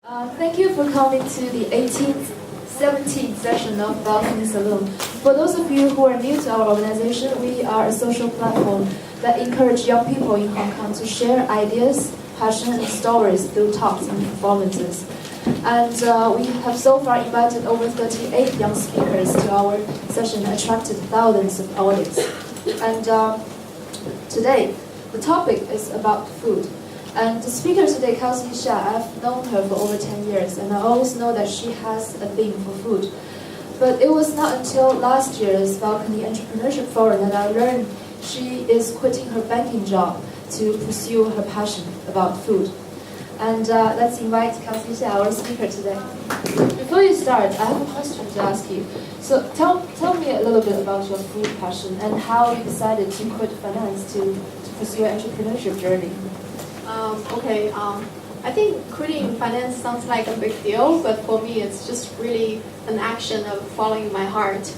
Thank you for coming to the 18th, 17th session of Salon. For those of you who are new to our organization, we are a social platform that encourages young people in Hong Kong to share ideas, passion, and stories through talks and performances. And we have so far invited over 38 young speakers to our session, attracted thousands of audience. And today, the topic is about food. And the speaker today, Kelsey Xia, I've known her for over 10 years, and I always know that she has a thing for food. But it was not until last year's Balcony Entrepreneurship Forum that I learned she is quitting her banking job to pursue her passion about food. And let's invite Kelsey Xia, our speaker today. Before you start, I have a question to ask you. So tell me a little bit about your food passion and how you decided to quit finance to pursue your entrepreneurship journey. I think quitting finance sounds like a big deal, but for me it's just really an action of following my heart.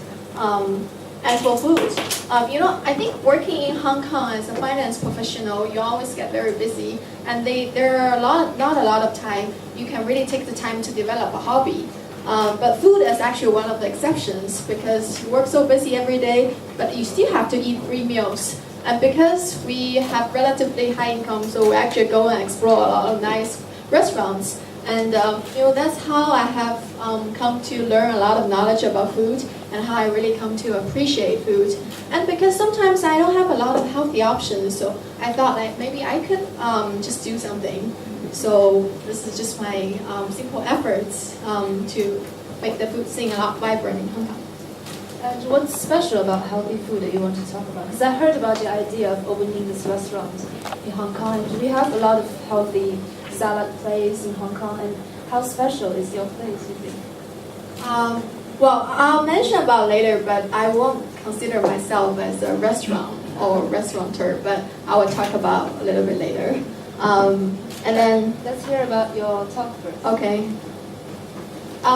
As for food, I think working in Hong Kong as a finance professional, you always get very busy, and there are not a lot of time. You can really take the time to develop a hobby. But food is actually one of the exceptions because you work so busy every day, but you still have to eat 3 meals. And because we have relatively high income, so we actually go and explore a lot of nice restaurants. And that's how I have come to learn a lot of knowledge about food and how I really come to appreciate food. And because sometimes I don't have a lot of healthy options, so I thought that maybe I could just do something. So this is just my simple efforts to make the food scene a lot vibrant in Hong Kong. And what's special about healthy food that you want to talk about? Because I heard about the idea of opening this restaurant in Hong Kong. And we have a lot of healthy salad places in Hong Kong. And how special is your place, you think? Well, I'll mention about later, but I won't consider myself as a restaurant or restaurateur, but I will talk about a little bit later. And then let's hear about your talk first. Okay.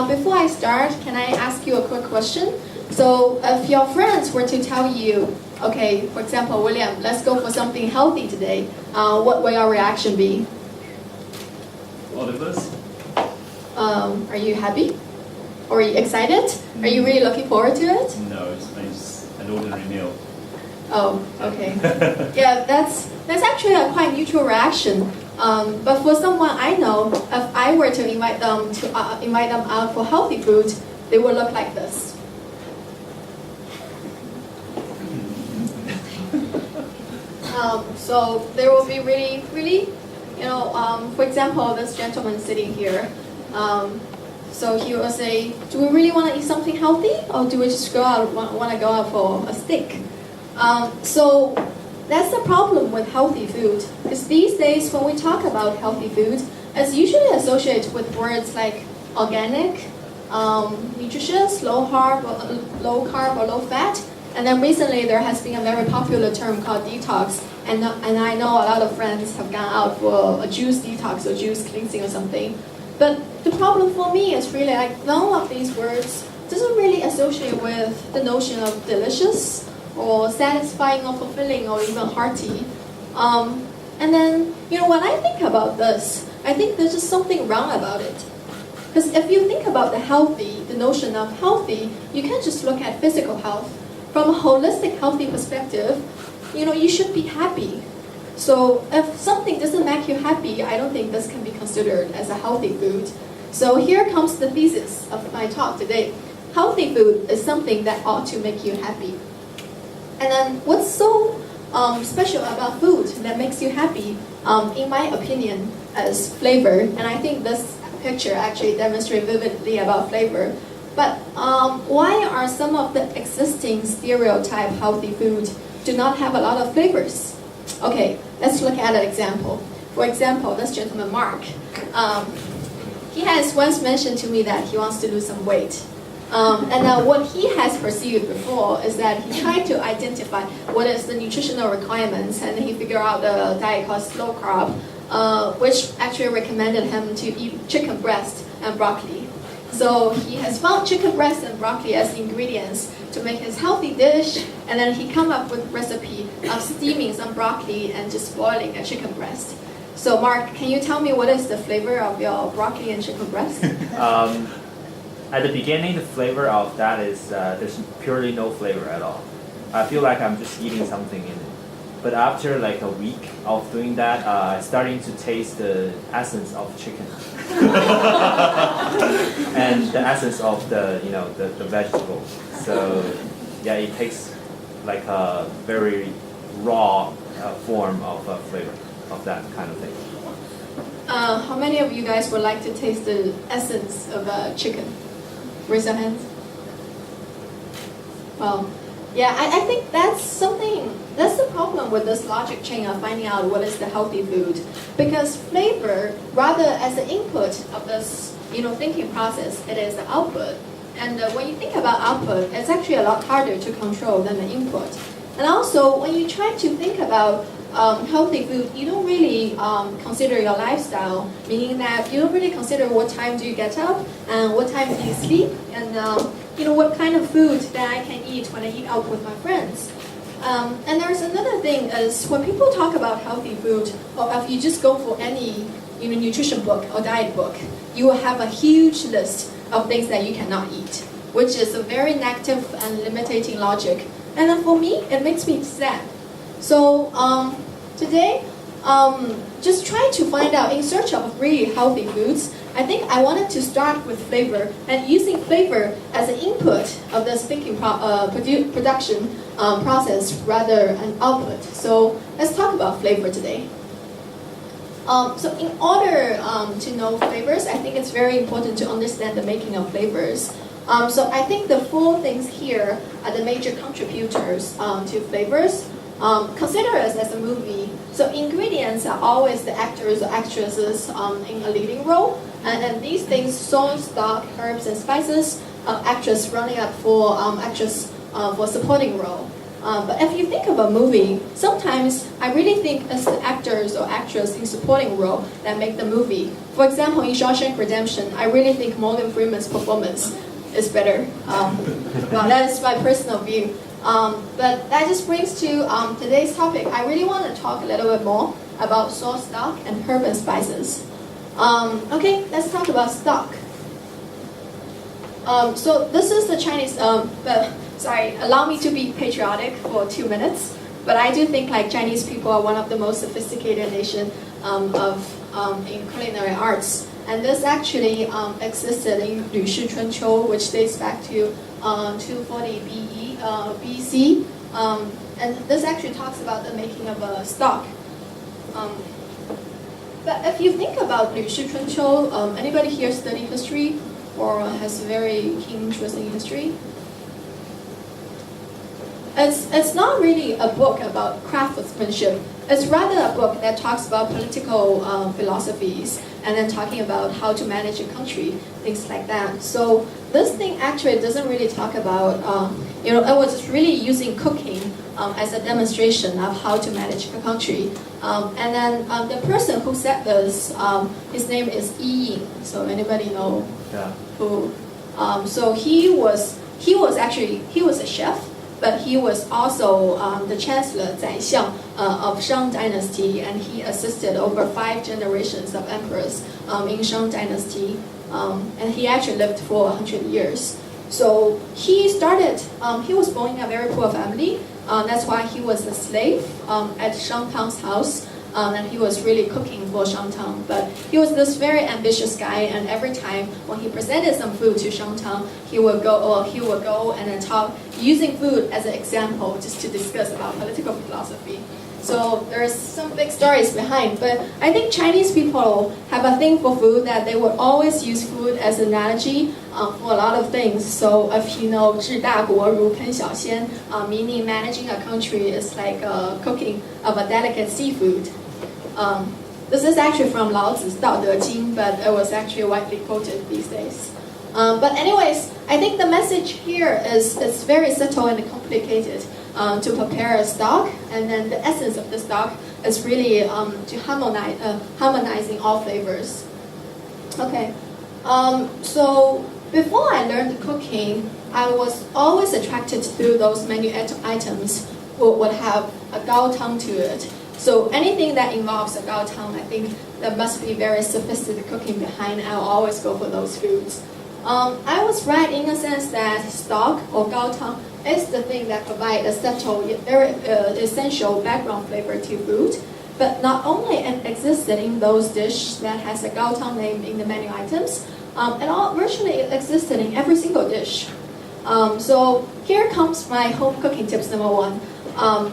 Before I start, can I ask you a quick question? So if your friends were to tell you, okay, for example, William, let's go for something healthy today, what will your reaction be? All of us. Are you happy? Or are you excited? Are you really looking forward to it? No, it's an ordinary meal. Oh, okay. Yeah, that's actually a quite neutral reaction. But for someone I know, if I were to invite them out for healthy food, they would look like this. So there will be really, for example, this gentleman sitting here. So he will say, do we really want to eat something healthy, or do we just want to go out for a steak? So that's the problem with healthy food. Because these days, when we talk about healthy food, it's usually associated with words like organic, nutritious, low carb or low fat. And then recently there has been a very popular term called detox, and I know a lot of friends have gone out for a juice detox or juice cleansing or something. But the problem for me is really like none of these words doesn't really associate with the notion of delicious or satisfying or fulfilling or even hearty. And then, when I think about this, I think there's just something wrong about it. Because if you think about the notion of healthy, you can't just look at physical health. From a holistic healthy perspective, you should be happy. So if something doesn't make you happy, I don't think this can be considered as a healthy food. So here comes the thesis of my talk today. Healthy food is something that ought to make you happy. And then what's so special about food that makes you happy, in my opinion, is flavor. And I think this picture actually demonstrates vividly about flavor. But why are some of the existing stereotype healthy foods do not have a lot of flavors? Okay, let's look at an example. For example, this gentleman, Mark, he has once mentioned to me that he wants to lose some weight. And what he has perceived before is that he tried to identify what is the nutritional requirements, and he figured out a diet called slow carb, which actually recommended him to eat chicken breast and broccoli. So he has found chicken breast and broccoli as ingredients to make his healthy dish, and then he come up with a recipe of steaming some broccoli and just boiling a chicken breast. So Mark, can you tell me what is the flavor of your broccoli and chicken breast? At the beginning, the flavor of that is there's purely no flavor at all. I feel like I'm just eating something in it. But after like a week of doing that, starting to taste the essence of chicken and the essence of the the vegetable. So yeah, it takes like a very raw form of flavor of that kind of thing. How many of you guys would like to taste the essence of chicken? Raise your hands. Well, yeah, I think that's the problem with this logic chain of finding out what is the healthy food. Because flavor, rather as the input of this, thinking process, it is the output. And when you think about output, it's actually a lot harder to control than the input. And also, when you try to think about healthy food, you don't really consider your lifestyle, meaning that you don't really consider what time do you get up and what time do you sleep, and what kind of food that I can eat when I eat out with my friends. And there's another thing is when people talk about healthy food, or if you just go for any nutrition book or diet book, you will have a huge list of things that you cannot eat, which is a very negative and limiting logic. And then for me, it makes me sad. So today, just trying to find out in search of really healthy foods, I think I wanted to start with flavor and using flavor as an input of this thinking production process rather an output. So let's talk about flavor today. So in order to know flavors, I think it's very important to understand the making of flavors. So I think the four things here are the major contributors to flavors. Consider us as a movie. So ingredients are always the actors or actresses in a leading role. And these things, salt, stock, herbs, and spices, actress running up for actress for supporting role. But if you think of a movie, sometimes I really think it's the actors or actress in supporting role that make the movie. For example, in Shawshank Redemption, I really think Morgan Freeman's performance is better. Well, that is my personal view. But that just brings to today's topic. I really want to talk a little bit more about salt, stock, and herb and spices. Okay, let's talk about stock. So this is the Chinese. Allow me to be patriotic for 2 minutes. But I do think like Chinese people are one of the most sophisticated nation in culinary arts. And this actually existed in 吕氏春秋, which dates back to 240 BC. And this actually talks about the making of a stock. But if you think about 吕氏春秋, anybody here study history or has a very keen interest in history? It's not really a book about craftsmanship. It's rather a book that talks about political philosophies and then talking about how to manage a country, things like that. So this thing actually doesn't really talk about, it was really using cooking as a demonstration of how to manage a country. And then the person who said this, his name is Yi Ying. So anybody know who? So he was a chef. But he was also the chancellor, Zai Xiang, of Shang Dynasty, and he assisted over 5 generations of emperors in Shang Dynasty, and he actually lived for 100 years. So he was born in a very poor family. That's why he was a slave at Shang Tang's house. And he was really cooking for Shang Tang. But he was this very ambitious guy, and every time when he presented some food to Shang Tang, he would go and then talk using food as an example just to discuss about political philosophy. So there's some big stories behind, but I think Chinese people have a thing for food that they would always use food as an analogy for a lot of things. So if you know 治大国如烹小鲜, meaning managing a country is like cooking of a delicate seafood. This is actually from Lao Tzu's 道德经, but it was actually widely quoted these days. But anyways, I think the message here is very subtle and complicated to prepare a stock, and then the essence of the stock is really to harmonizing all flavors. Okay, so before I learned cooking, I was always attracted to those menu items would have a gao tang to it. So anything that involves a gaotang, I think there must be very sophisticated cooking behind. I'll always go for those foods. I was right in a sense that stock or gaotang is the thing that provides a subtle, very essential background flavor to food. But not only it existed in those dishes that has a gaotang name in the menu items, virtually it existed in every single dish. So here comes my home cooking tips number 1.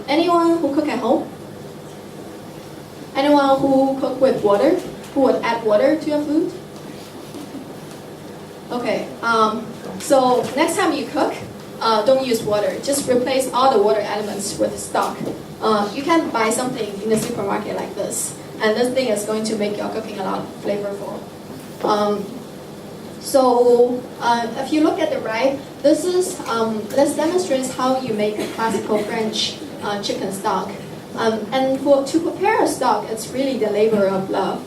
Anyone who cook at home? Anyone who cook with water? Who would add water to your food? Okay, so next time you cook, don't use water. Just replace all the water elements with stock. You can buy something in the supermarket like this, and this thing is going to make your cooking a lot flavorful. If you look at the right, this demonstrates how you make a classical French chicken stock. To prepare a stock, it's really the labor of love.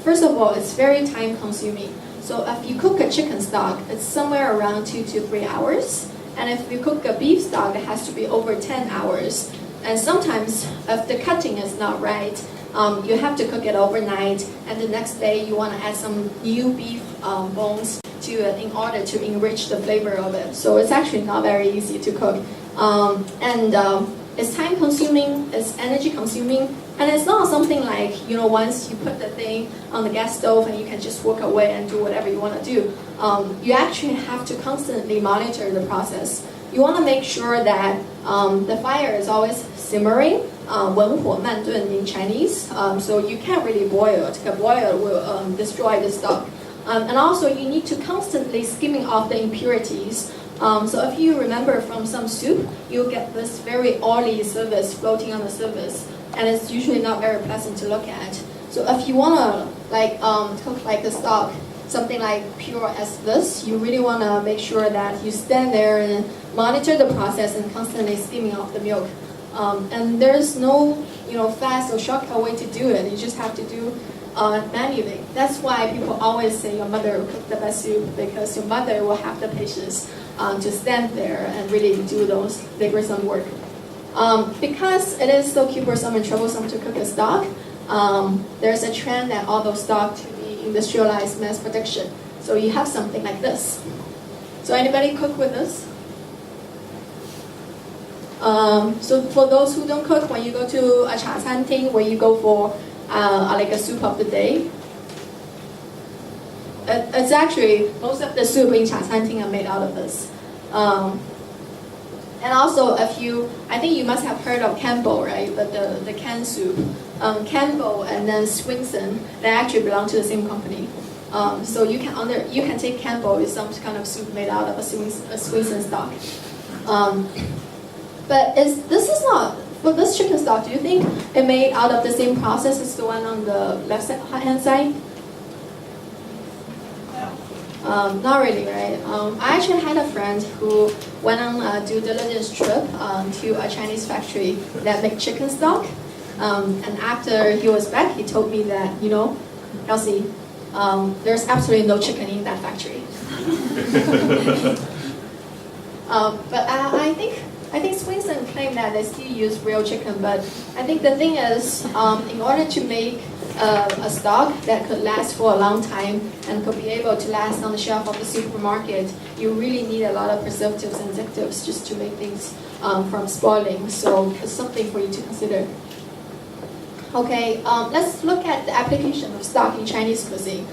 First of all, it's very time consuming. So if you cook a chicken stock, it's somewhere around 2 to 3 hours. And if you cook a beef stock, it has to be over 10 hours. And sometimes, if the cutting is not right, you have to cook it overnight. And the next day, you want to add some new beef bones to it in order to enrich the flavor of it. So it's actually not very easy to cook. It's time consuming, it's energy consuming, and it's not something like, once you put the thing on the gas stove and you can just walk away and do whatever you want to do. You actually have to constantly monitor the process. You want to make sure that the fire is always simmering, 文火慢炖 in Chinese, so you can't really boil it, because boil will destroy the stock. And also you need to constantly skimming off the impurities. So if you remember from some soup, you'll get this very oily surface floating on the surface, and it's usually not very pleasant to look at. So if you want to cook like a stock, something like pure as this, you really want to make sure that you stand there and monitor the process and constantly skimming off the milk. And there's no fast or shortcut way to do it. You just have to do manually. That's why people always say your mother will cook the best soup, because your mother will have the patience to stand there and really do those vigorous work. Because it is so cumbersome and troublesome to cook a stock, there's a trend that all those stock to be industrialized mass production. So you have something like this. So anybody cook with this? So for those who don't cook, when you go to a cha餐厅, where you go for like a soup of the day, it's actually, most of the soup in cha餐厅are made out of this. And also, I think you must have heard of Campbell, right? The canned soup. Campbell and then Swinson, they actually belong to the same company. So you can take Campbell with some kind of soup made out of a Swinson stock. But this is not, for this chicken stock, do you think it made out of the same process as the one on the left hand side? Not really, right? I actually had a friend who went on a due diligence trip to a Chinese factory that make chicken stock. And after he was back, he told me that, Elsie, there's absolutely no chicken in that factory. But I think Swinson claimed that they still use real chicken, but I think the thing is, in order to make a stock that could last for a long time and could be able to last on the shelf of the supermarket, you really need a lot of preservatives and additives just to make things from spoiling. So it's something for you to consider. Okay, let's look at the application of stock in Chinese cuisine.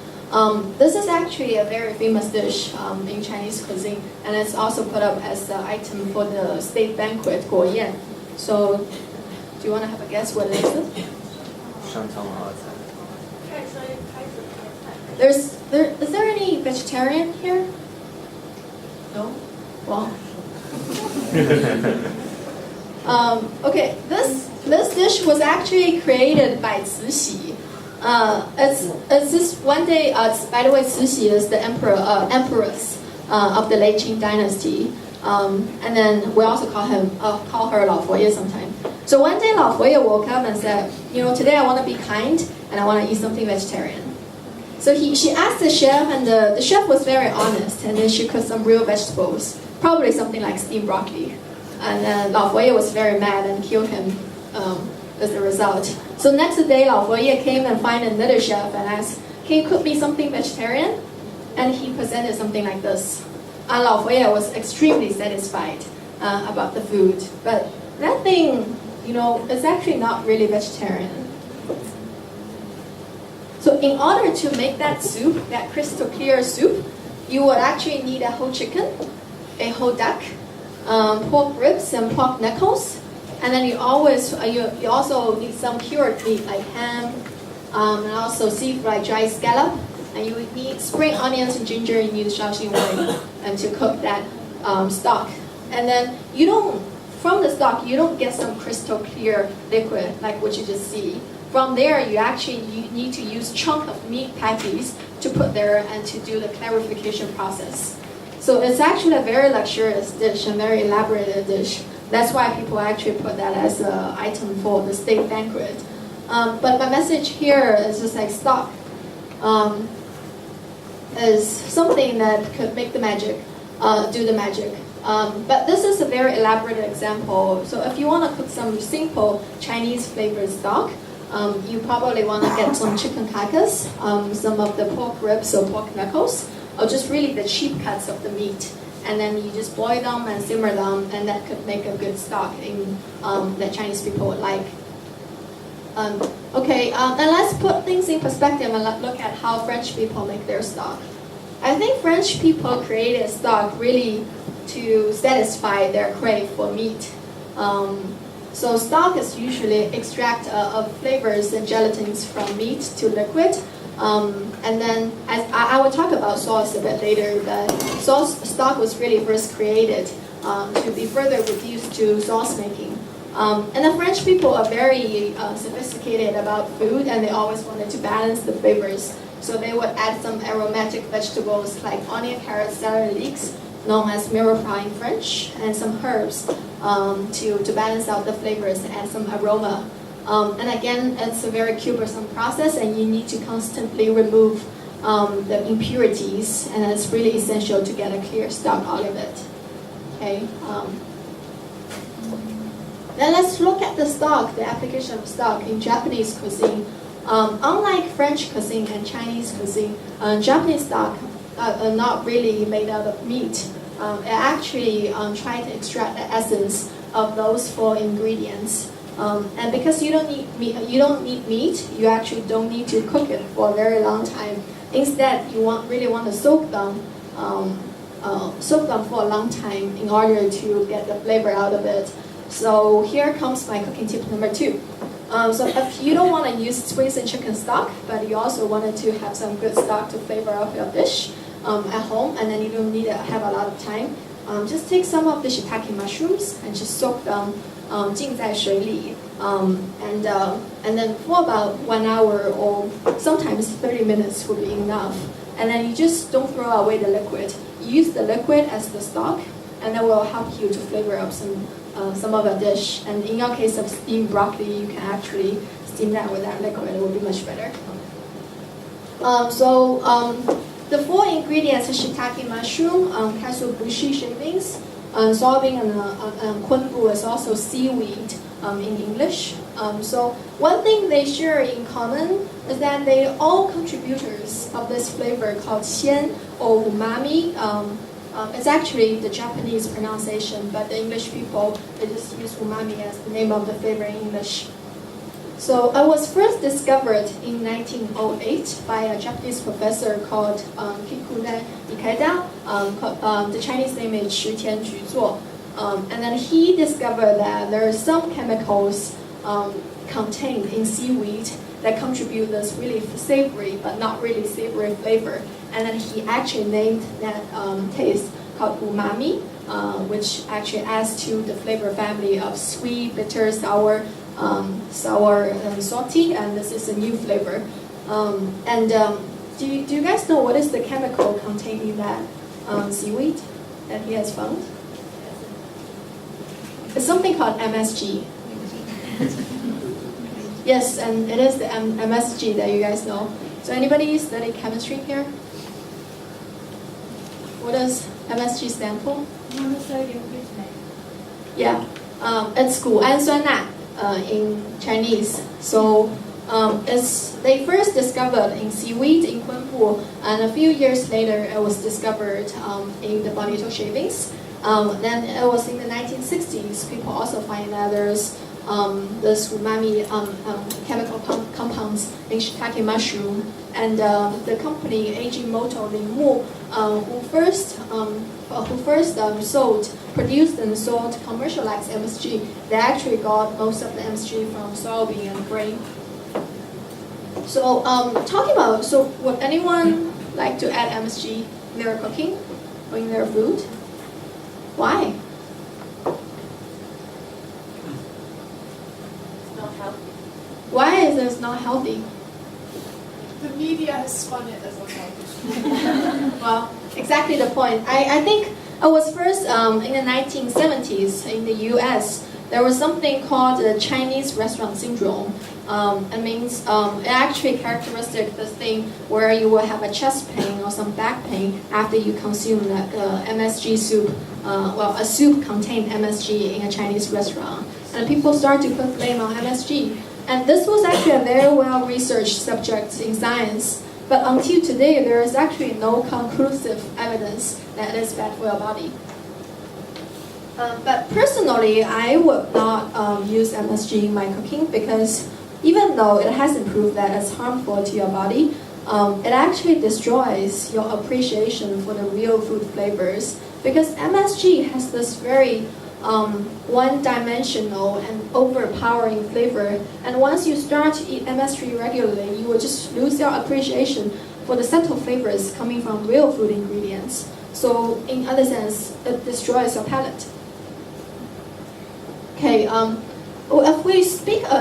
This is actually a very famous dish in Chinese cuisine, and it's also put up as the item for the state banquet, 果宴. So, do you want to have a guess what it is? Is there any vegetarian here? No? Well. Okay, this dish was actually created by Cixi. It's this one day. By the way, Cixi is the empress of the Lei Qing dynasty, and then we also call her 老佛爷 sometimes. So one day, 老佛爷 woke up and said, today I want to be kind and I want to eat something vegetarian. So she asked the chef, and the chef was very honest, and then she cooked some real vegetables, probably something like steamed broccoli. And then 老佛爷 was very mad and killed him. as a result. So next day, Lao Foye came and find another chef and asked, "Can you cook me something vegetarian?" And he presented something like this. And Lao Foye was extremely satisfied about the food, but that thing, is actually not really vegetarian. So in order to make that soup, that crystal clear soup, you would actually need a whole chicken, a whole duck, pork ribs and pork knuckles, and then you also need some cured meat like ham, and also seafood like dry scallop, and you would need spring onions and ginger, and you need shaoxing wine and to cook that stock. And then from the stock, you don't get some crystal clear liquid like what you just see. From there, you need to use chunk of meat patties to put there and to do the clarification process. So it's actually a very luxurious dish and very elaborate dish. That's why people actually put that as an item for the state banquet. But my message here is just like stock is something that could make the magic, do the magic. But this is a very elaborate example. So if you want to cook some simple Chinese flavored stock, you probably want to get some chicken carcass, some of the pork ribs or pork knuckles, or just really the cheap cuts of the meat. And then you just boil them and simmer them, and that could make a good stock that Chinese people would like. And let's put things in perspective and look at how French people make their stock. I think French people created stock really to satisfy their crave for meat. So stock is usually extract of flavors and gelatins from meat to liquid. And then I will talk about sauce a bit later, but stock was really first created to be further reduced to sauce making. And the French people are very sophisticated about food, and they always wanted to balance the flavors. So they would add some aromatic vegetables like onion, carrots, celery leeks, known as mirepoix in French, and some herbs to balance out the flavors and add some aroma. And again, it's a very cumbersome process, and you need to constantly remove the impurities, and it's really essential to get a clear stock out of it. Okay. Then let's look at the stock, the application of stock in Japanese cuisine. Unlike French cuisine and Chinese cuisine, Japanese stock are not really made out of meat. It actually try to extract the essence of those 4 ingredients. And because you don't need meat, you actually don't need to cook it for a very long time. Instead, you really want to soak them for a long time in order to get the flavor out of it. So here comes my cooking tip number 2. So if you don't want to use sweets and chicken stock, but you also wanted to have some good stock to flavor up your dish at home, and then you don't need to have a lot of time, just take some of the shiitake mushrooms and just soak them 浸在水里, and then for about 1 hour or sometimes 30 minutes will be enough. And then you just don't throw away the liquid. Use the liquid as the stock, and that will help you to flavor up some of the dish. And in your case of steamed broccoli, you can actually steam that with that liquid. It will be much better. The 4 ingredients are shiitake mushroom, katsuobushi shavings, soybean, and kunbu is also seaweed in English. So one thing they share in common is that they are all contributors of this flavor called xian or umami. It's actually the Japanese pronunciation, but the English people, they just use umami as the name of the flavor in English. So it was first discovered in 1908 by a Japanese professor called Kikune Ikeda. The Chinese name is Shi Tianju Zuo. And then he discovered that there are some chemicals contained in seaweed that contribute this really savory but not really savory flavor. And then he actually named that taste called umami, which actually adds to the flavor family of sweet, bitter, sour, and salty, and this is a new flavor. Do you guys know what is the chemical containing that seaweed that he has found? It's something called MSG. Yes, and it is the MSG that you guys know. So anybody study chemistry here? What does MSG stand for? Monosodium glutamate. Yeah, at school, 氨酸钠. in Chinese. So they first discovered in seaweed in Kunpu, and a few years later it was discovered in the bonito shavings. Then it was in the 1960s, people also find that there's this umami chemical compounds in shiitake mushroom, and the company Ajinomoto Linmu, who first produced and sold commercialized MSG, they actually got most of the MSG from soybean and grain. So talking about, so would anyone like to add MSG in their cooking or in their food? Why? It's not healthy. Why is this not healthy? The media has spun it as unhealthy. Well, exactly the point. I think it was first in the 1970s in the US. There was something called the Chinese restaurant syndrome. It means it actually characteristic this thing where you will have a chest pain or some back pain after you consume that MSG soup. A soup contained MSG in a Chinese restaurant, and people start to put blame on MSG. And this was actually a very well researched subject in science. But until today, there is actually no conclusive evidence that it is bad for your body. But personally, I would not use MSG in my cooking because even though it hasn't proved that it's harmful to your body, it actually destroys your appreciation for the real food flavors. Because MSG has this very one-dimensional and overpowering flavor, and once you start to eat MSG regularly, you will just lose your appreciation for the subtle flavors coming from real food ingredients. So in other sense, it destroys your palate. Okay, if we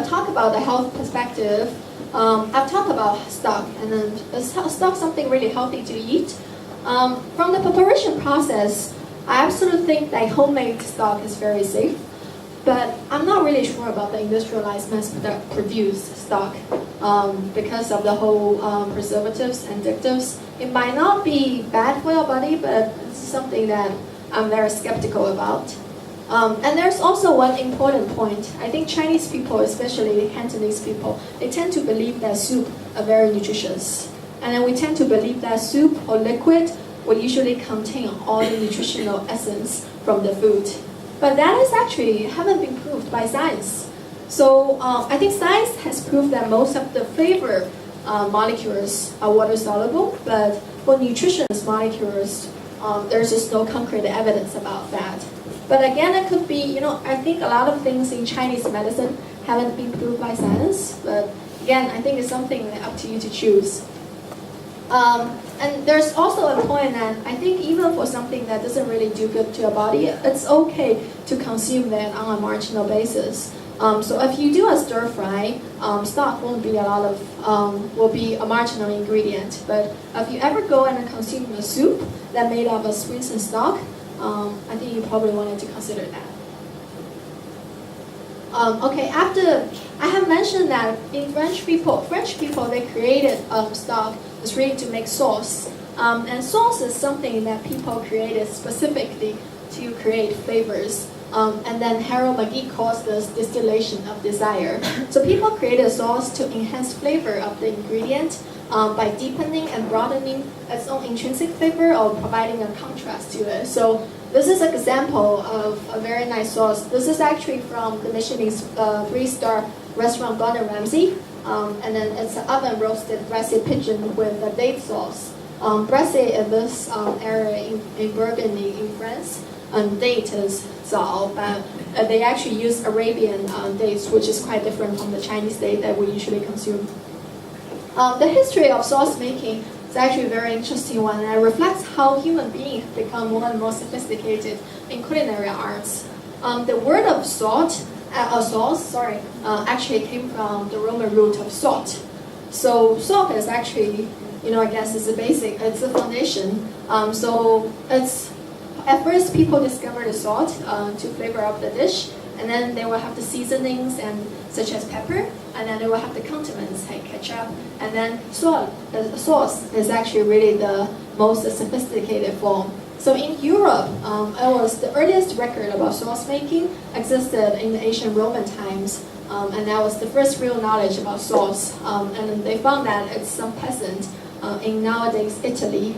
talk about the health perspective, I've talked about stock, and then is stock something really healthy to eat? From the preparation process, I absolutely think that homemade stock is very safe, but I'm not really sure about the industrialized mass-produced stock because of the whole preservatives and additives. It might not be bad for your body, but it's something that I'm very skeptical about. And there's also one important point. I think Chinese people, especially Cantonese people, they tend to believe that soup are very nutritious. And then we tend to believe that soup or liquid will usually contain all the nutritional essence from the food. But that is actually haven't been proved by science. So I think science has proved that most of the flavor molecules are water soluble, but for nutritious molecules, there's just no concrete evidence about that. But again, it could be, I think a lot of things in Chinese medicine haven't been proved by science. But again, I think it's something up to you to choose. And there's also a point that I think even for something that doesn't really do good to your body, it's okay to consume that on a marginal basis. So if you do a stir fry, stock won't be will be a marginal ingredient. But if you ever go and consume a soup that made up of sweets and stock, I think you probably wanted to consider that. Okay, after I have mentioned that in French people they created stock is really to make sauce, and sauce is something that people created specifically to create flavors. And then Harold McGee calls this distillation of desire. So people created a sauce to enhance flavor of the ingredient by deepening and broadening its own intrinsic flavor or providing a contrast to it. So this is an example of a very nice sauce. This is actually from the Michelin's 3-star restaurant Gordon Ramsay. And then it's an oven roasted braised pigeon with a date sauce. Braised in this area in Burgundy in France. Date is zao, but they actually use Arabian dates, which is quite different from the Chinese date that we usually consume. The history of sauce making is actually a very interesting one, and it reflects how human beings become more and more sophisticated in culinary arts. The word of sauce actually came from the Roman root of salt. So salt is actually, I guess it's a foundation. So it's at first people discovered the salt to flavor up the dish, and then they will have the seasonings and such as pepper, and then they will have the condiments like ketchup, and then sauce is actually really the most sophisticated form. So in Europe, it was the earliest record about sauce making existed in the ancient Roman times, and that was the first real knowledge about sauce. And they found that it's some peasant in nowadays Italy.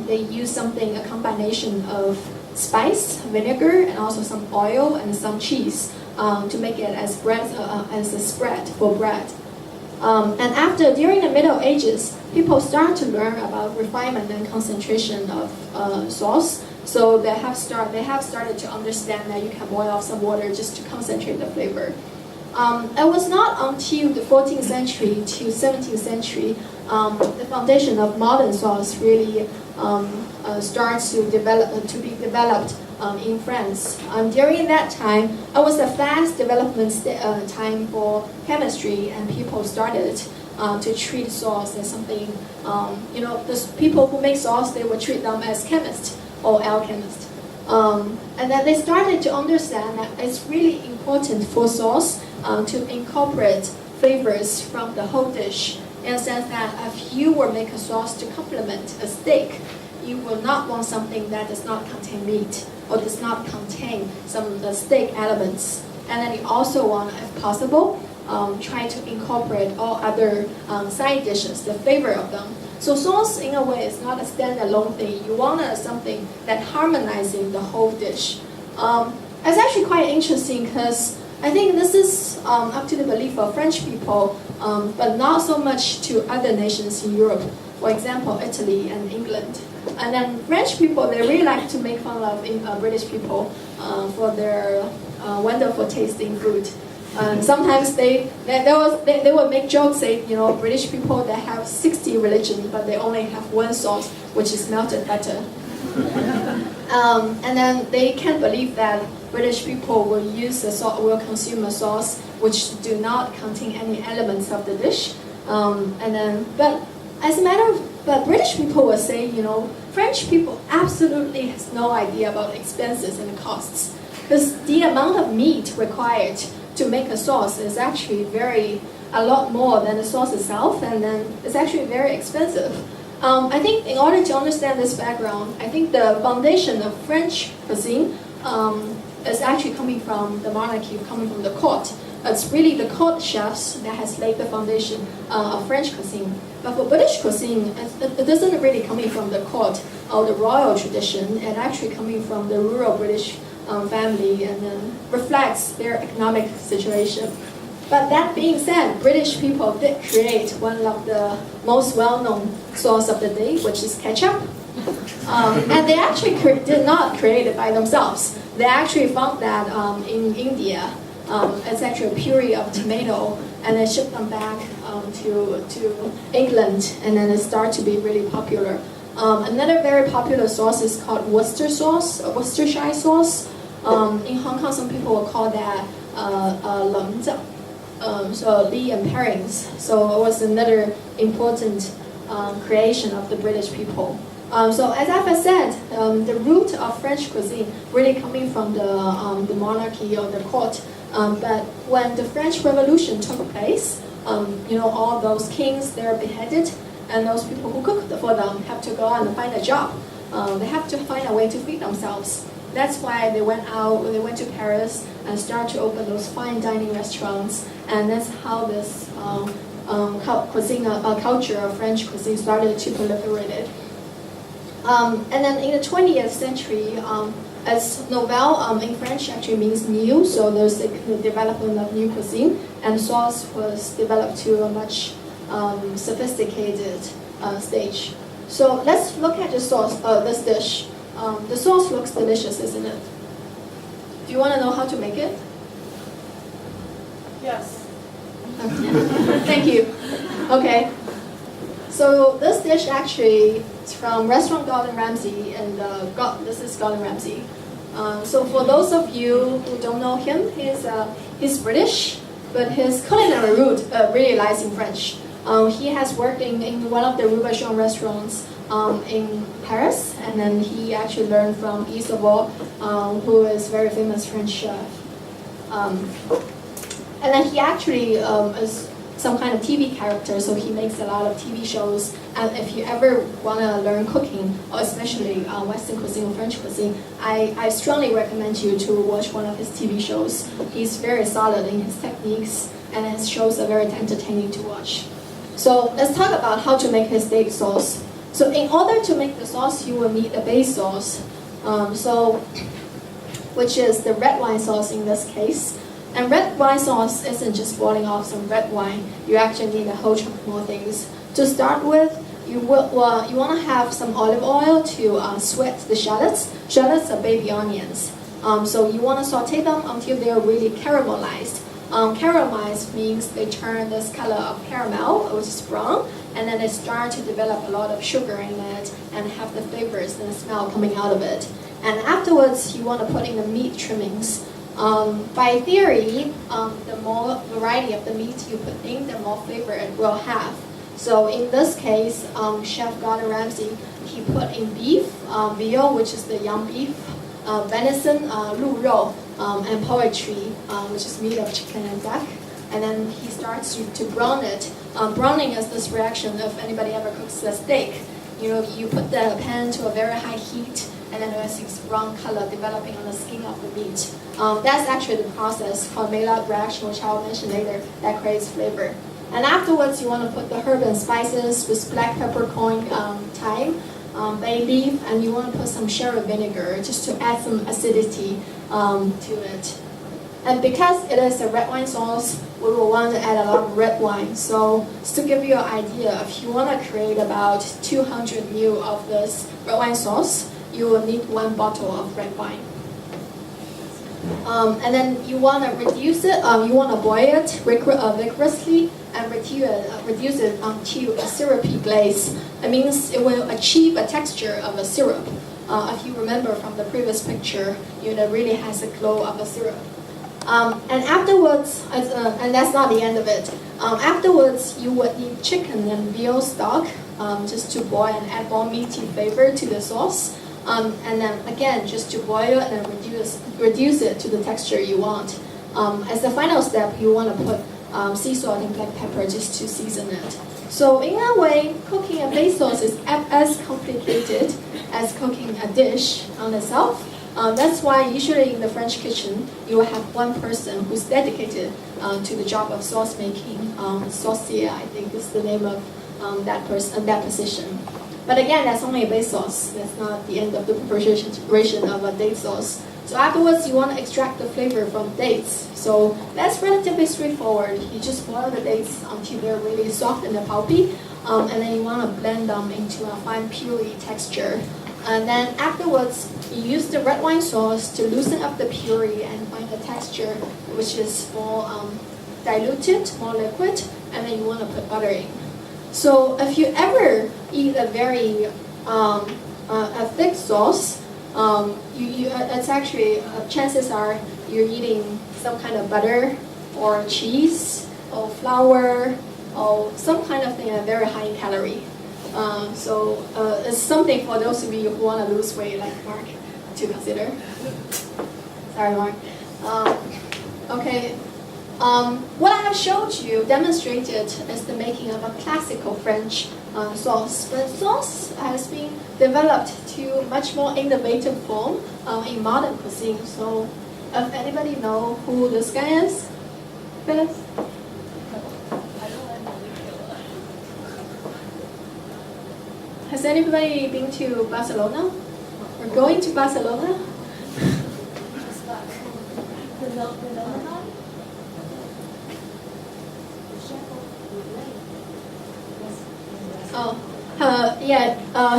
They use something, a combination of spice, vinegar, and also some oil and some cheese to make it as a spread for bread. And during the Middle Ages, people start to learn about refinement and concentration of sauce. So they have started to understand that you can boil off some water just to concentrate the flavor. It was not until the 14th century to 17th century the foundation of modern sauce really starts to be developed in France. During that time, it was a fast development time for chemistry, and people started to treat sauce as something, the people who make sauce, they would treat them as chemists or alchemists. And then they started to understand that it's really important for sauce to incorporate flavors from the whole dish, in the sense that if you were make a sauce to complement a steak, you will not want something that does not contain meat or does not contain some of the steak elements. And then you also want, if possible, try to incorporate all other side dishes, the flavor of them. So sauce, in a way, is not a standalone thing. You want something that harmonizing the whole dish. It's actually quite interesting because I think this is up to the belief of French people, but not so much to other nations in Europe. For example, Italy and England. And then French people, they really like to make fun of British people for their wonderful tasting food. Sometimes they would make jokes, say, British people, they have 60 religions, but they only have one sauce, which is melted butter. And then they can't believe that British people will consume a sauce which do not contain any elements of the dish. But British people will say, French people absolutely has no idea about expenses and costs, because the amount of meat required to make a sauce is actually a lot more than the sauce itself, and then it's actually very expensive. I think in order to understand this background, I think the foundation of French cuisine is actually coming from the monarchy, coming from the court. It's really the court chefs that has laid the foundation of French cuisine. But for British cuisine, it doesn't really coming from the court or the royal tradition. It actually coming from the rural British family, and then reflects their economic situation. But that being said, British people did create one of the most well-known sauce of the day, which is ketchup. And they actually did not create it by themselves. They actually found that in India. It's actually a puree of tomato, and they shipped them back to England, and then it started to be really popular. Another very popular sauce is called Worcestershire sauce. In Hong Kong, some people will call that so Lee and Parings. So it was another important creation of the British people. So as I've said, the root of French cuisine really coming from the monarchy or the court. But when the French Revolution took place, all those kings, they're beheaded, and those people who cooked for them have to go out and find a job. They have to find a way to feed themselves. That's why they went to Paris and started to open those fine dining restaurants, and that's how this culture of French cuisine started to proliferate. And then in the 20th century, as nouvelle in French actually means new, so there's the development of new cuisine, and sauce was developed to a much sophisticated stage. So let's look at the sauce, this dish. The sauce looks delicious, isn't it? Do you want to know how to make it? Yes. Thank you. Okay. So this dish actually is from restaurant Gordon Ramsay, and this is Gordon Ramsay. So for those of you who don't know him, he's British, but his culinary root really lies in French. He has worked in one of the Rue Bachon restaurants in Paris, and then he actually learned from Guy Savoy, who is a very famous French chef. And then he actually is some kind of TV character, so he makes a lot of TV shows. And if you ever want to learn cooking, or especially Western cuisine or French cuisine, I strongly recommend you to watch one of his TV shows. He's very solid in his techniques, and his shows are very entertaining to watch. So let's talk about how to make his date sauce. So in order to make the sauce, you will need a base sauce, which is the red wine sauce in this case. And red wine sauce isn't just boiling off some red wine. You actually need a whole chunk more things. To start with, you want to have some olive oil to sweat the shallots. Shallots are baby onions. So you want to saute them until they're really caramelized. Caramelized means they turn this color of caramel, which is brown, and then they start to develop a lot of sugar in it and have the flavors and the smell coming out of it. And afterwards, you want to put in the meat trimmings. By theory, the more variety of the meat you put in, the more flavor it will have. So in this case, Chef Gordon Ramsay, he put in beef, veal, which is the young beef, venison, 鹿肉, and poultry, which is meat of chicken and duck. And then he starts to brown it. Browning is this reaction if anybody ever cooks a steak. You put the pan to a very high heat, and then there's this brown color developing on the skin of the meat. That's actually the process called Maillard reaction, which I'll mention later, that creates flavor. And afterwards, you want to put the herb and spices with black peppercorn, thyme, bay leaf, and you want to put some sherry vinegar just to add some acidity to it. And because it is a red wine sauce, we will want to add a lot of red wine. So just to give you an idea, if you want to create about 200 ml of this red wine sauce, you will need 1 bottle of red wine. And then you want to reduce it, you want to boil it vigorously and reduce it until a syrupy glaze. It means it will achieve a texture of a syrup. If you remember from the previous picture, it really has a glow of a syrup. And afterwards, and that's not the end of it. Afterwards, you would need chicken and veal stock just to boil and add more meaty flavor to the sauce. And then again, just to boil it and reduce it to the texture you want. As the final step, you want to put sea salt and black pepper just to season it. So in that way, cooking a base sauce is as complicated as cooking a dish on itself. That's why usually in the French kitchen, you will have one person who's dedicated to the job of sauce making. Saucier, I think, is the name of that position. But again, that's only a base sauce. That's not the end of the preparation of a date sauce. So afterwards, you want to extract the flavor from dates. So that's relatively straightforward. You just boil the dates until they're really soft and pulpy, and then you want to blend them into a fine puree texture. And then afterwards, you use the red wine sauce to loosen up the puree and find the texture which is more diluted, more liquid, and then you want to put butter in. So if you ever eat a very a thick sauce, it's actually chances are you're eating some kind of butter or cheese or flour or some kind of thing that's very high in calorie. So it's something for those of you who want to lose weight, like Mark, to consider. Sorry, Mark. Okay. What I have showed you, demonstrated, is the making of a classical French sauce. But sauce has been developed to much more innovative form in modern cuisine. So, if anybody know who this guy is, Phyllis? Has anybody been to Barcelona? Or going to Barcelona?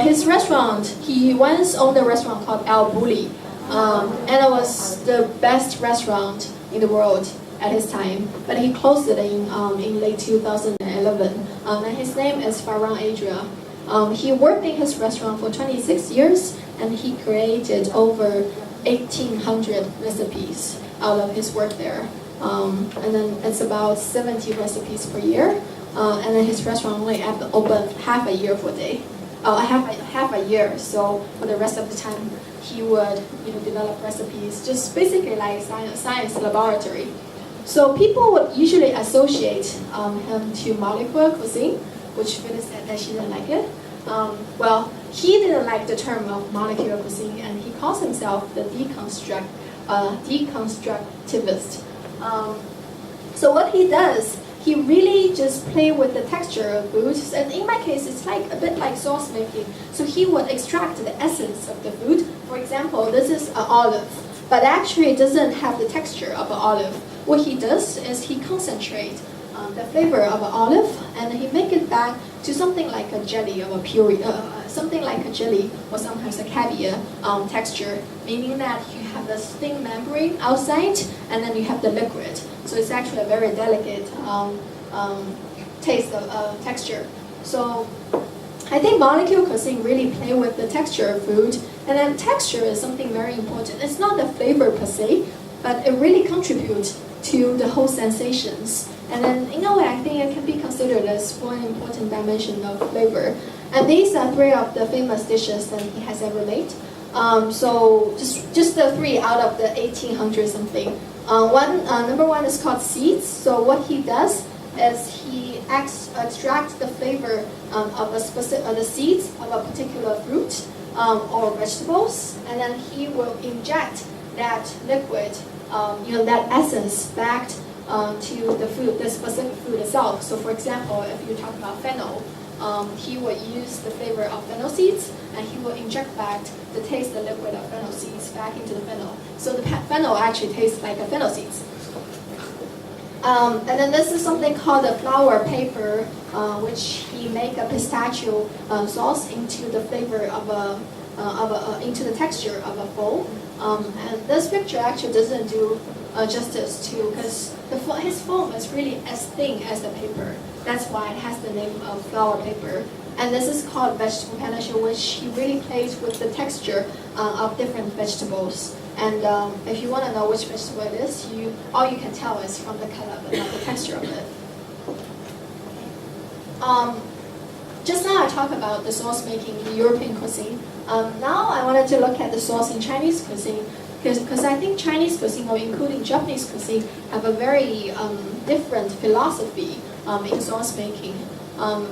His restaurant, he once owned a restaurant called El Bulli, and it was the best restaurant in the world at his time, but he closed it in late 2011, and his name is Ferran Adria. He worked in his restaurant for 26 years, and he created over 1,800 recipes out of his work there. And then it's about 70 recipes per year. And then his restaurant only open half a year half a year. So for the rest of the time, he would develop recipes, just basically like science laboratory. So people would usually associate him to molecular cuisine, which Phyllis said that she didn't like it. Well, he didn't like the term of molecular cuisine, and he calls himself the deconstructivist. So what he does, he really just play with the texture of foods, and in my case, it's like a bit like sauce making. So he would extract the essence of the food. For example, this is an olive, but actually it doesn't have the texture of an olive. What he does is he concentrates the flavor of an olive, and he make it back to something like a jelly or a puree, something like a jelly or sometimes a caviar texture, meaning that you have the thin membrane outside, and then you have the liquid. So it's actually a very delicate taste of texture. So I think molecular cuisine really play with the texture of food, and then texture is something very important. It's not the flavor per se, but it really contributes to the whole sensations. And then in a way, I think it can be considered as one important dimension of flavor. And these are three of the famous dishes that he has ever made. So just the three out of the 1800 something. Number one is called seeds. So what he does is he extracts the flavor of the seeds of a particular fruit or vegetables, and then he will inject that liquid, that essence back to the food, the specific food itself. So for example, if you talk about fennel, he will use the flavor of fennel seeds, and he will inject back the taste, the liquid of fennel seeds back into the fennel. So the fennel actually tastes like a fennel seeds. And then this is something called the flour paper, which he make a pistachio sauce into the flavor into the texture of a foam. And this picture actually doesn't do justice to, because his foam is really as thin as the paper. That's why it has the name of flour paper. And this is called vegetable panache, which he really plays with the texture of different vegetables. And if you want to know which vegetable it is, all you can tell is from the color, but not the texture of it. Just now I talked about the sauce making in European cuisine. Now I wanted to look at the sauce in Chinese cuisine, because I think Chinese cuisine, or including Japanese cuisine, have a very different philosophy in sauce making.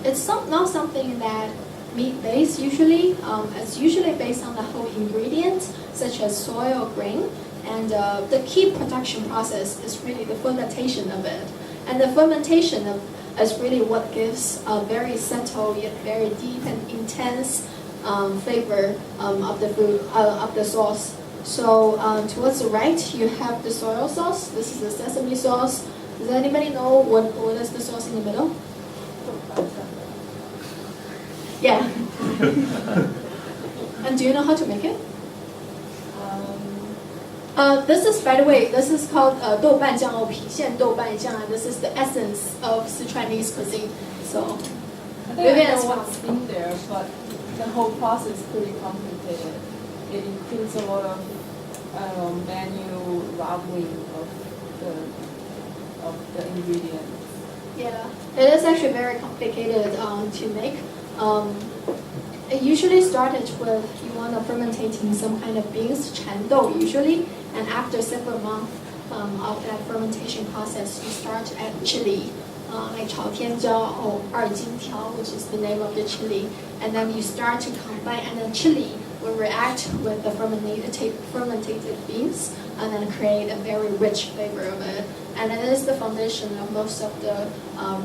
It's not something that meat-based usually. It's usually based on the whole ingredients, such as soy or grain. And the key production process is really the fermentation of it. And the fermentation is really what gives a very subtle yet very deep and intense flavor of the food, of the sauce. So towards the right, you have the soy sauce. This is the sesame sauce. Does anybody know what is the sauce in the middle? Yeah. And do you know how to make it? This is, by the way, this is called 豆瓣酱或郫县豆瓣酱, and this is the essence of Sichuanese cuisine. So, I think I know what's in there, but the whole process is pretty complicated. It includes a lot of manual rattling of the ingredients. yeah, it is actually very complicated to make. It usually started with you want to fermentating some kind of beans, 蚕豆 usually, and after several months of that fermentation process, you start to add chili, like 朝天椒 or 二荆条, which is the name of the chili, and then you start to combine, and then chili will react with the fermented beans, and then create a very rich flavor of it. And it is the foundation of most of the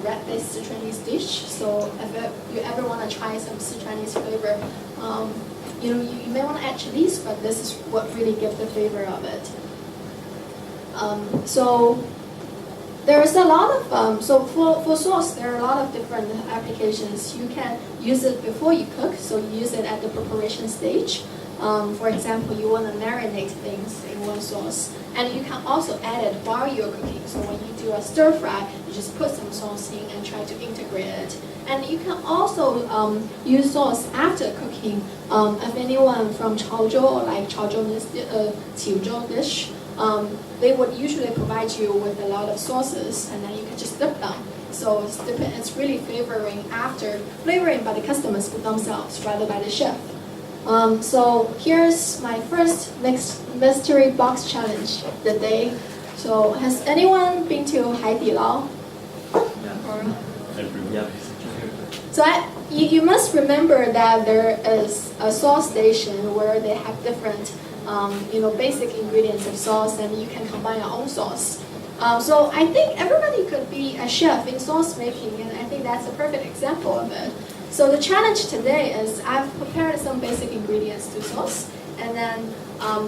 red-based Sichuanese dish. So if you ever want to try some Sichuanese flavor, you may want to add chilies, but this is what really gives the flavor of it. So there's a lot of, so for sauce, there are a lot of different applications. You can use it before you cook, so you use it at the preparation stage. For example, you want to marinate things in one sauce. And you can also add it while you're cooking. So when you do a stir fry, you just put some sauce in and try to integrate it. And you can also use sauce after cooking. If anyone from Chaozhou or like Qizhou dish, they would usually provide you with a lot of sauces, and then you can just dip them. So it's really flavoring by the customers themselves rather by the chef. So here's my first mystery box challenge. The day So has anyone been to Haidilao? Yeah. Or Everywhere. Yep. so you must remember that there is a sauce station where they have different, basic ingredients of sauce, and you can combine your own sauce. So I think everybody could be a chef in sauce making, and I think that's a perfect example of it. So the challenge today is I've prepared some basic ingredients to sauce, and then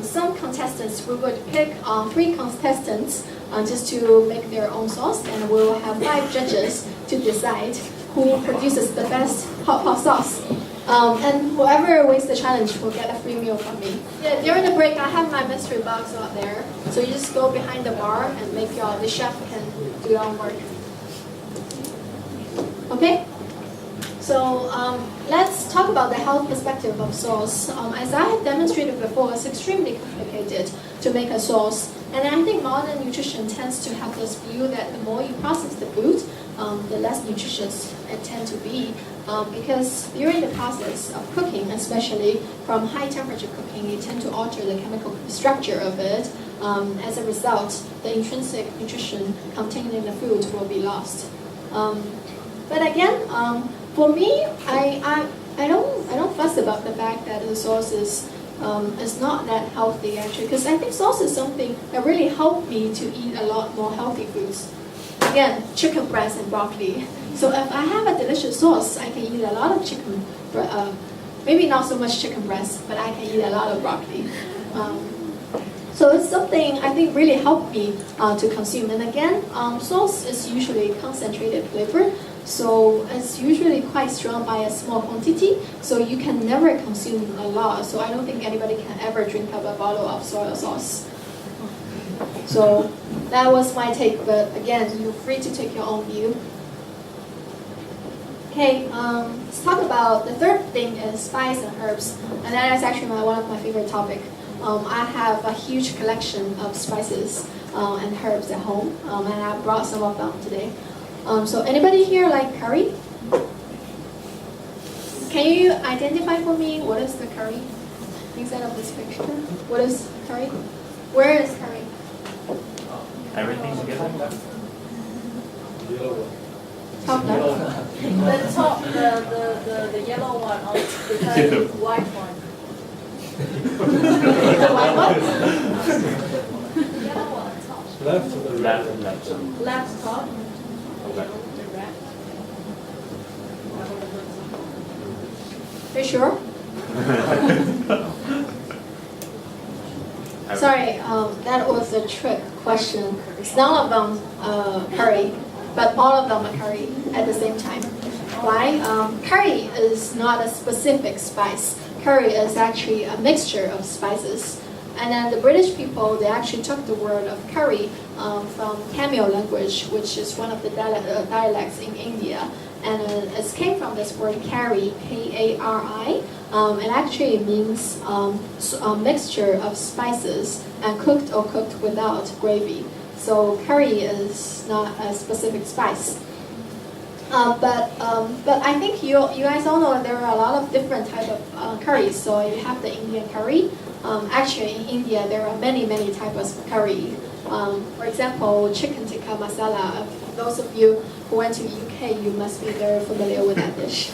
some contestants, we would pick 3 contestants just to make their own sauce, and we will have 5 judges to decide who produces the best hot pot sauce. And whoever wins the challenge will get a free meal from me. Yeah, during the break, I have my mystery box out there. So you just go behind the bar and the chef can do their own work. Okay? So let's talk about the health perspective of sauce. As I have demonstrated before, it's extremely complicated to make a sauce. And I think modern nutrition tends to have this view that the more you process the food, the less nutritious it tends to be. Because during the process of cooking, especially from high temperature cooking, you tend to alter the chemical structure of it. As a result, the intrinsic nutrition contained in the food will be lost. But again, for me, I don't fuss about the fact that the sauce is not that healthy actually, because I think sauce is something that really helped me to eat a lot more healthy foods. Again, chicken breast and broccoli. So if I have a delicious sauce, I can eat a lot of chicken, maybe not so much chicken breast, but I can eat a lot of broccoli. So it's something I think really helped me to consume. And again, sauce is usually concentrated flavor, so it's usually quite strong by a small quantity, so you can never consume a lot. So I don't think anybody can ever drink up a bottle of soy sauce. So that was my take, but again, you're free to take your own view. Okay, let's talk about the third thing is spice and herbs, and that is actually one of my favorite topics. I have a huge collection of spices and herbs at home, and I brought some of them today. So anybody here like curry? Can you identify for me what is the curry inside of this picture? What is curry? Where is curry? Everything together? Top left. The top, the yellow one on beside the white one. The white one? Yellow one on top. Left to the Left, right. Left top. Okay. The red. Are you sure? Sorry, that was a trick question. None of them curry, but all of them are curry at the same time. Why? Curry is not a specific spice. Curry is actually a mixture of spices. And then the British people, they actually took the word of curry from Tamil language, which is one of the dialects in India. And it came from this word carry, K-A-R-I. It actually means a mixture of spices and cooked or cooked without gravy. So curry is not a specific spice. But I think you guys all know there are a lot of different types of curries. So you have the Indian curry. Actually, in India, there are many types of curry. For example, chicken tikka masala. Those of you who went to UK, you must be very familiar with that dish.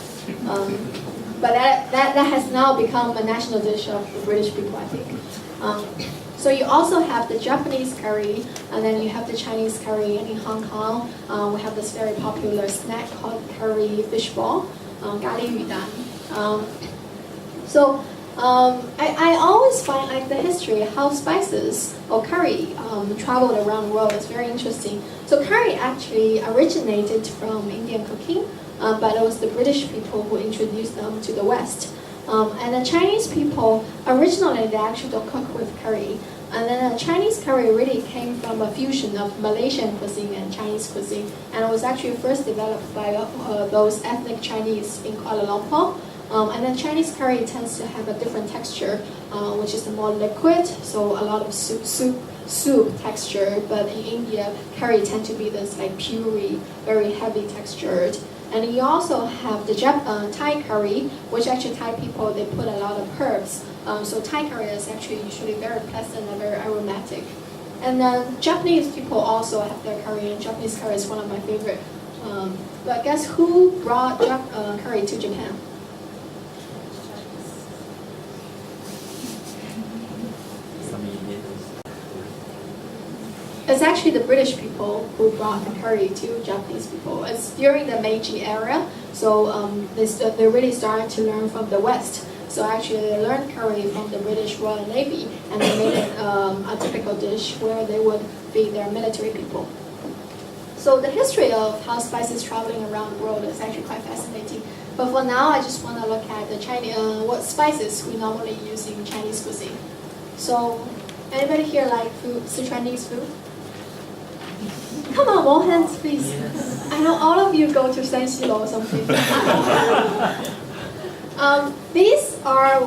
But that has now become a national dish of the British people, I think. So you also have the Japanese curry, and then you have the Chinese curry. And in Hong Kong, we have this very popular snack called curry fishball, gali yudan. So I always find like the history, how spices or curry traveled around the world is very interesting. So curry actually originated from Indian cooking, but it was the British people who introduced them to the West. And the Chinese people, originally they actually don't cook with curry. And then the Chinese curry really came from a fusion of Malaysian cuisine and Chinese cuisine. And it was actually first developed by those ethnic Chinese in Kuala Lumpur. And then Chinese curry tends to have a different texture, which is more liquid, so a lot of soup texture. But in India, curry tend to be this like puree, very heavy textured. And you also have the Thai curry, which actually Thai people, they put a lot of herbs. So Thai curry is actually usually very pleasant and very aromatic. And then Japanese people also have their curry, and Japanese curry is one of my favorite. But guess who brought curry to Japan? Some Indians. It's actually the British people who brought the curry to Japanese people. It's during the Meiji era, so they really started to learn from the West. So actually they learned curry from the British Royal Navy, and they made it a typical dish where they would feed their military people. So the history of how spices traveling around the world is actually quite fascinating. But for now, I just want to look at the Chinese, what spices we normally use in Chinese cuisine. So, anybody here like food, Sichuanese food? Come on, more hands, please. Yes. I know all of you go to Sanxilo or something. These are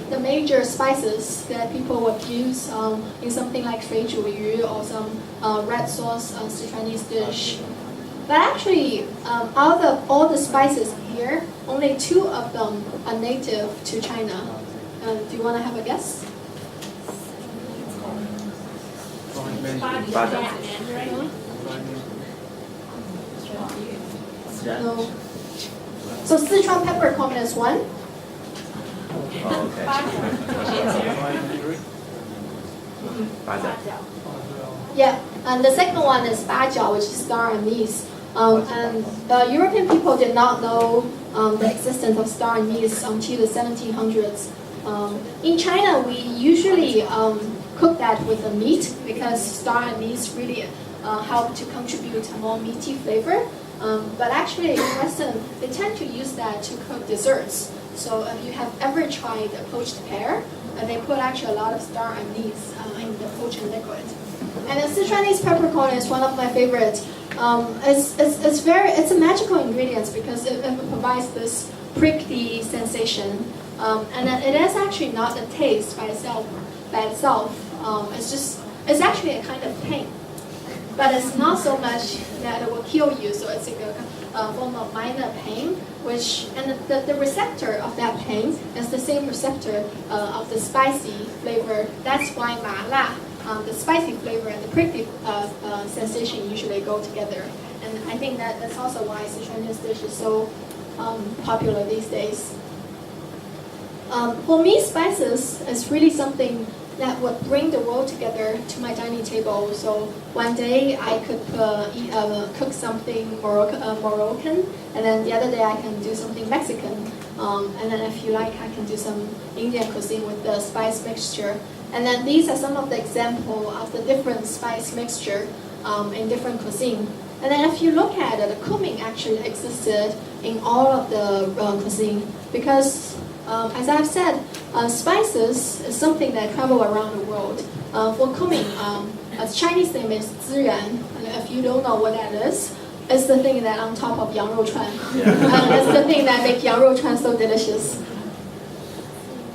the major spices that people would use in something like 水煮鱼 or some red sauce Sichuanese dish. But actually, out of all the spices here, only 2 of them are native to China. Do you want to have a guess? No. So Sichuan peppercorn is one. Oh, okay. Bajia. Yeah, and the second one is bajia, which is star anise. And European people did not know the existence of star anise until the 1700s. In China, we usually cook that with the meat because star anise really help to contribute a more meaty flavor. But actually, in Western, they tend to use that to cook desserts. So if you have ever tried a poached pear, they put actually a lot of star anise in the poached liquid. And the Sichuanese peppercorn is one of my favorites. It's a magical ingredient because it provides this prickly sensation, and it is actually not a taste by itself. It's actually a kind of pain, but it's not so much that it will kill you. So it's like a form of minor pain, and the receptor of that pain is the same receptor of the spicy flavor. That's why mala. The spicy flavor and the prickly sensation usually go together. And I think that's also why Sichuanese dish is so popular these days. For me, spices is really something that would bring the world together to my dining table. So one day I could cook something Moroccan, and then the other day I can do something Mexican. And then if you like, I can do some Indian cuisine with the spice mixture. And then these are some of the example of the different spice mixture in different cuisine. And then if you look at it, the cumin actually existed in all of the cuisine because, as I've said, spices is something that travel around the world. For cumin, its Chinese name is 孜然. And if you don't know what that is, it's the thing that on top of 羊肉串. It's the thing that makes 羊肉串 so delicious.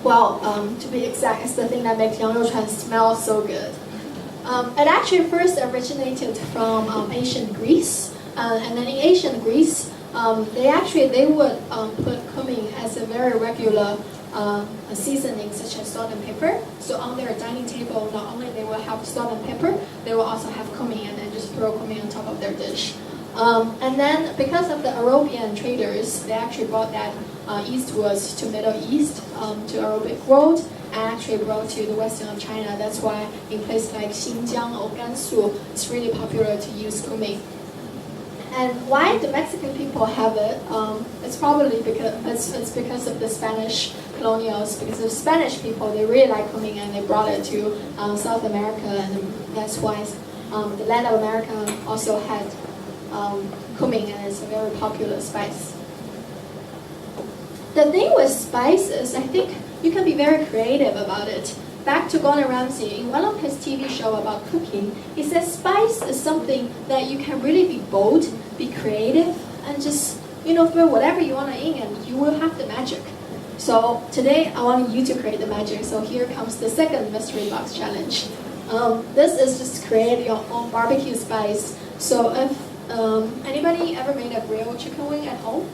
Well, to be exact, it's the thing that makes 羊肉串 smell so good. It actually first originated from ancient Greece, and then in ancient Greece, they would put cumin as a very regular seasoning, such as salt and pepper. So on their dining table, not only they will have salt and pepper, they will also have cumin and then just throw cumin on top of their dish. And then because of the European traders, they actually brought that eastwards to Middle East, to Arabic world, and actually brought to the western of China. That's why in places like Xinjiang or Gansu, it's really popular to use cumin. And why the Mexican people have it? It's probably because it's because of the Spanish colonials. Because the Spanish people, they really like cumin, and they brought it to South America, and that's why the land of America also had cumin, and it's a very popular spice. The thing with spices, I think you can be very creative about it. Back to Gordon Ramsay, in one of his TV shows about cooking, he says spice is something that you can really be bold, be creative, and just throw whatever you want to in, and you will have the magic. So today I want you to create the magic. So here comes the second mystery box challenge. This is just create your own barbecue spice. So if anybody ever made a grilled chicken wing at home?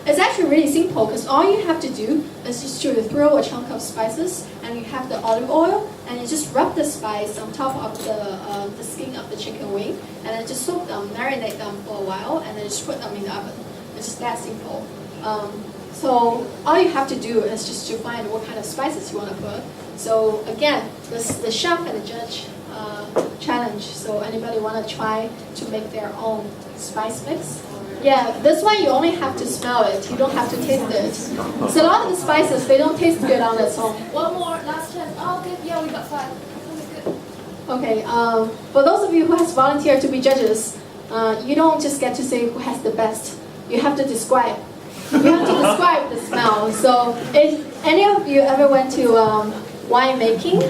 it's actually really simple because all you have to do is just to throw a chunk of spices, and you have the olive oil, and you just rub the spice on top of the skin of the chicken wing, and then just soak them, marinate them for a while, and then just put them in the oven. It's just that simple. So all you have to do is just to find what kind of spices you want to put. So again, this the chef and the judge challenge. So anybody want to try to make their own spice mix? Yeah, this one you only have to smell it. You don't have to taste it. So a lot of the spices, they don't taste good on its own. One more, last chance. Oh, okay, yeah, we got 5. Okay, good. Okay, for those of you who has volunteered to be judges, you don't just get to say who has the best. You have to describe. You have to describe the smell. So if any of you ever went to wine making,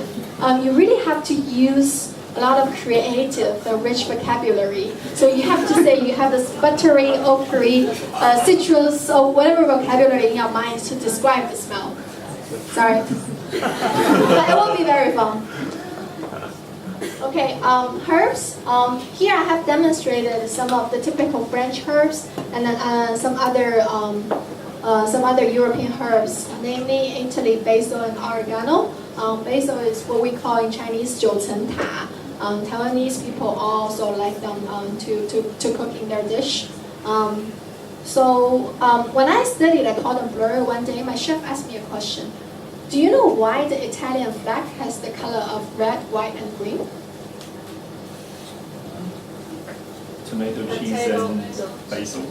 you really have to use a lot of creative, rich vocabulary. So you have to say you have this buttery, oakery, citrus, or whatever vocabulary in your mind to describe the smell. Sorry. But it won't be very fun. Okay, herbs. Here I have demonstrated some of the typical French herbs, and then some other European herbs, namely Italy basil and oregano. Basil is what we call in Chinese 九层塔. Taiwanese people also like them to cook in their dish. When I studied at Cordon Bleu one day, my chef asked me a question. Do you know why the Italian flag has the color of red, white, and green? Tomato, cheese, and basil.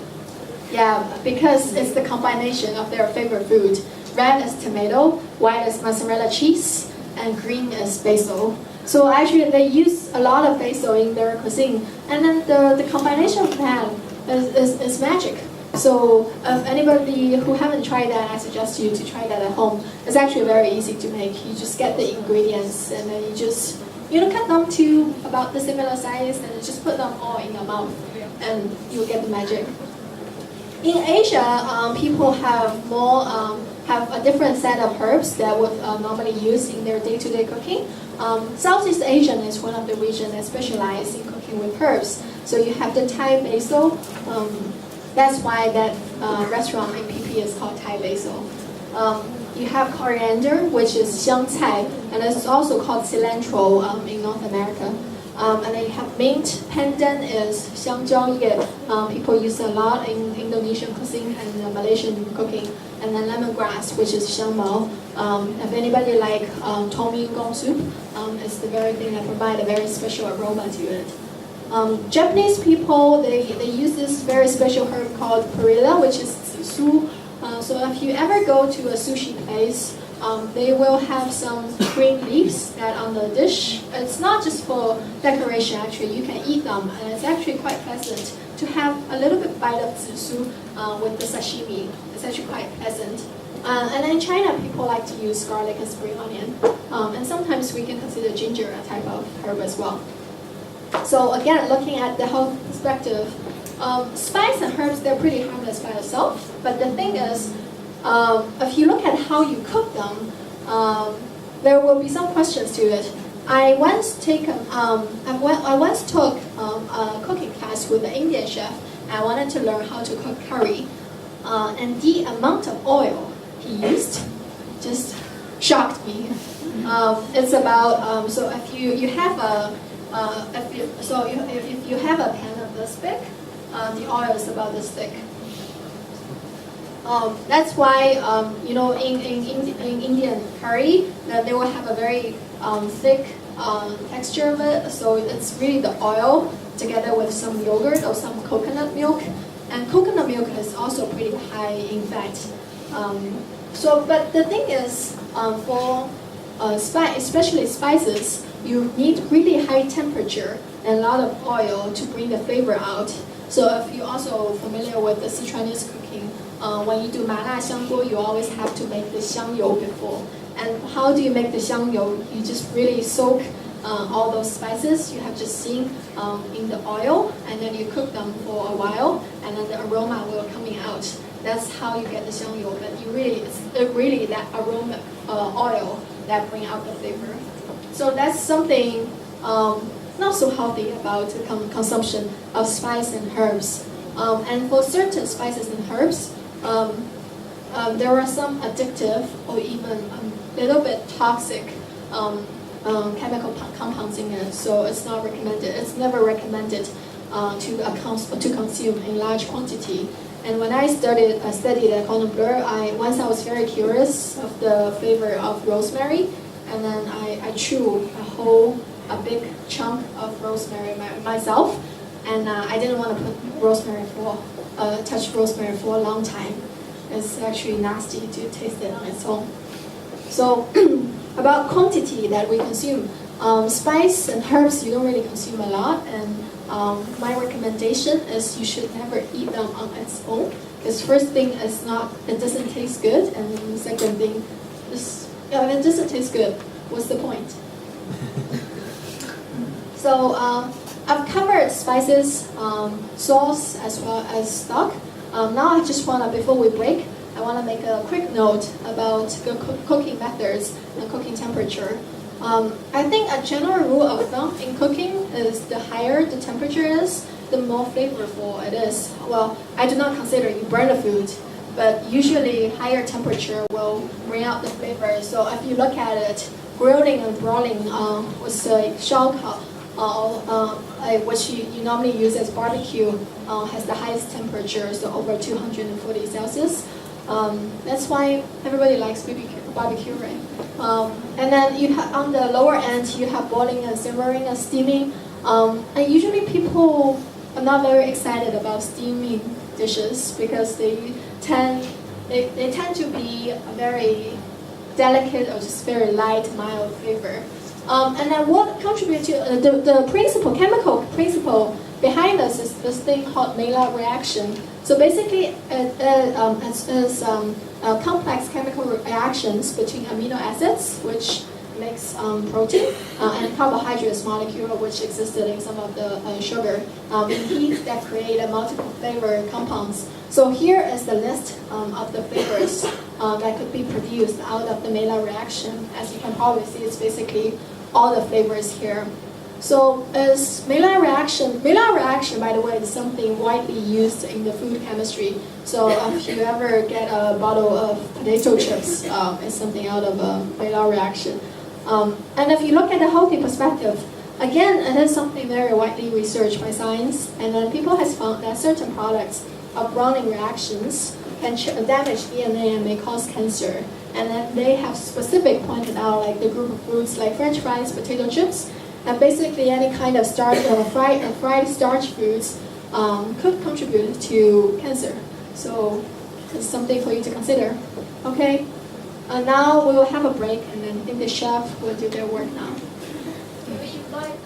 Yeah, because it's the combination of their favorite food. Red is tomato, white is mozzarella cheese, and green is basil. So actually they use a lot of basil in their cuisine. And then the combination of that is magic. So if anybody who haven't tried that, I suggest you to try that at home. It's actually very easy to make. You just get the ingredients, and then you just cut them to about the similar size, and you just put them all in your mouth, and you'll get the magic. In Asia, people have a different set of herbs that would normally use in their day-to-day cooking. Southeast Asian is one of the regions that specialize in cooking with herbs. So you have the Thai basil. That's why that restaurant in PP is called Thai basil. You have coriander, which is 香菜, and it's also called cilantro in North America. And then you have mint. Pandan is 香蕉叶. People use a lot in Indonesian cuisine and Malaysian cooking. And then lemongrass, which is 香茅. If anybody like tom yum goong soup, it's the very thing that provides a very special aroma to it. Japanese people, they use this very special herb called perilla, which is su. So if you ever go to a sushi place, they will have some green leaves that on the dish. It's not just for decoration, actually. You can eat them, and it's actually quite pleasant to have a little bit bite of zuzu with the sashimi. It's actually quite pleasant. And in China, people like to use garlic and spring onion. And sometimes we can consider ginger a type of herb as well. So again, looking at the health perspective, spice and herbs, they're pretty harmless by themselves. But the thing is, if you look at how you cook them, there will be some questions to it. I once took a cooking class with an Indian chef. I wanted to learn how to cook curry, and the amount of oil he used just shocked me. It's about so if you have a if you have a pan of this big, the oil is about this thick. That's why in Indian curry, they will have a very thick texture of it. So it's really the oil together with some yogurt or some coconut milk, and coconut milk is also pretty high in fat. But the thing is, for especially spices, you need really high temperature and a lot of oil to bring the flavor out. So if you're also familiar with the Sichuanese cooking, when you do 麻辣香锅, you always have to make the 香油 before. And how do you make the 香油? You just really soak all those spices you have just seen in the oil, and then you cook them for a while, and then the aroma will coming out. That's how you get the 香油. But it's really that aroma oil that bring out the flavor. So that's something not so healthy about the consumption of spice and herbs. And for certain spices and herbs, there are some addictive or even a little bit toxic chemical compounds in it, so it's not recommended. It's never recommended to consume in large quantity. And when I studied at Cordon Bleu, once I was very curious of the flavor of rosemary, and then I chew a big chunk of rosemary myself, and I didn't want to touch rosemary for a long time. It's actually nasty to taste it on its own. So about quantity that we consume, spice and herbs you don't really consume a lot, and my recommendation is you should never eat them on its own. Because first thing is it doesn't taste good, and then the second thing is if it doesn't taste good, what's the point? So I've covered spices, sauce, as well as stock. Now I just before we break, I want to make a quick note about the cooking methods and cooking temperature. I think a general rule of thumb in cooking is the higher the temperature is, the more flavorful it is. Well, I do not consider you burn the food, but usually higher temperature will bring out the flavor. So if you look at it, grilling and broiling with shao which you normally use as barbecue, has the highest temperature, so over 240 Celsius. That's why everybody likes barbecue, right? And then you have on the lower end, you have boiling and simmering and steaming. And usually people are not very excited about steaming dishes because they tend to be a very delicate or just very light, mild flavor. And then what contributes to the chemical principle behind this is this thing called Maillard reaction. So basically, it's complex chemical reactions between amino acids, which makes protein, and carbohydrates molecule, which existed in some of the sugar, in heat that create multiple flavor compounds. So here is the list of the flavors that could be produced out of the Maillard reaction. As you can probably see, it's basically all the flavors here. So as Maillard reaction, by the way, is something widely used in the food chemistry. So if you ever get a bottle of potato chips, it's something out of a Maillard reaction. And if you look at the healthy perspective, again, it is something very widely researched by science, and then people has found that certain products of Browning reactions can damage DNA and may cause cancer. And then they have specific pointed out like the group of foods like French fries, potato chips, and basically any kind of starch fried starch foods could contribute to cancer. So it's something for you to consider. Okay, now we will have a break, and then I think the chef will do their work now. We invite